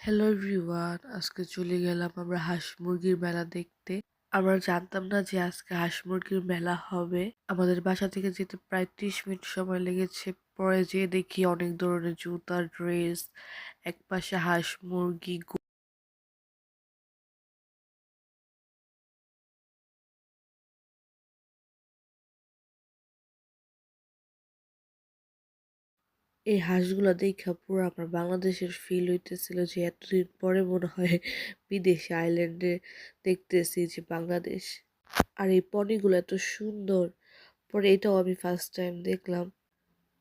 Hello everyone, আজকে চলে গেলাম আমরা হাঁস মুরগির মেলা দেখতে। আমরা জানতাম না যে আজকে হাঁস মুরগির মেলা হবে। আমাদের বাসা থেকে যেতে প্রায় 30 মিনিট সময় লেগেছে। পরে যেয়ে দেখি অনেক ধরনের জুতা, ড্রেস, এক পাশে হাঁস মুরগি। এই হাঁসগুলা দেখা পুরো আমার বাংলাদেশের ফিল হইতেছিল যে এতদিন পরে মনে হয় বিদেশে আইল্যান্ডে দেখতেছি যে বাংলাদেশ। আর এই পনিগুলো এত সুন্দর। পরে এটাও আমি ফার্স্ট টাইম দেখলাম।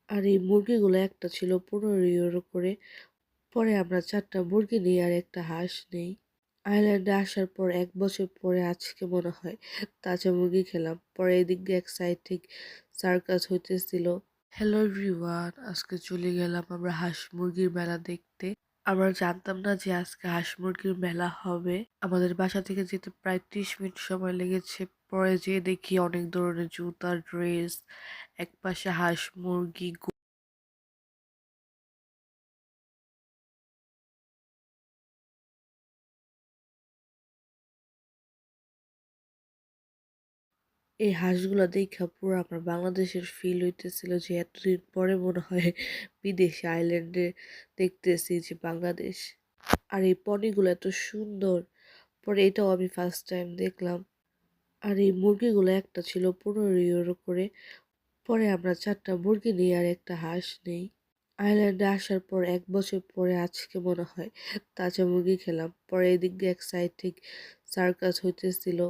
আর এই মুরগিগুলো একটা ছিল 15 ইউরো করে। পরে আমরা 4টা মুরগি নিই আর একটা হাঁস নেই। আয়ারল্যান্ডে আসার পর 1 বছর পরে আজকে মনে হয় তাজা মুরগি খেলাম। পরে এদিক দিয়ে এক সাইড থেকে সার্কাস হইতেছিল। হ্যালো এভরিওয়ান, আজকে চলে গেলাম আমরা হাঁস মুরগির মেলা দেখতে। আমরা জানতাম না যে আজকে হাঁস মুরগির মেলা হবে। আমাদের বাসা থেকে যেতে প্রায় 30 মিনিট সময় লেগেছে। পরে যেয়ে দেখি অনেক ধরনের জুতা, ড্রেস, এক পাশে হাঁস মুরগি। এই হাঁসগুলা দেইখা পুরো আমার বাংলাদেশের ফিল হইতেছিল যে এতদিন পরে মনে হয় বিদেশে আইল্যান্ডে দেখতেছি যে বাংলাদেশ। আর এই পনিগুলো এত সুন্দর। পরে এটাও আমি ফার্স্ট টাইম দেখলাম। আর এই মুরগিগুলো একটা ছিল 15 ইউরো করে। পরে আমরা 4টা মুরগি নিই আর একটা হাঁস নেই। আয়ারল্যান্ডে আসার পর 1 বছর পরে আজকে মনে হয় তাজা মুরগি খেলাম। পরে এদিক দিয়ে এক সাইড থেকে সার্কাস হইতেছিল।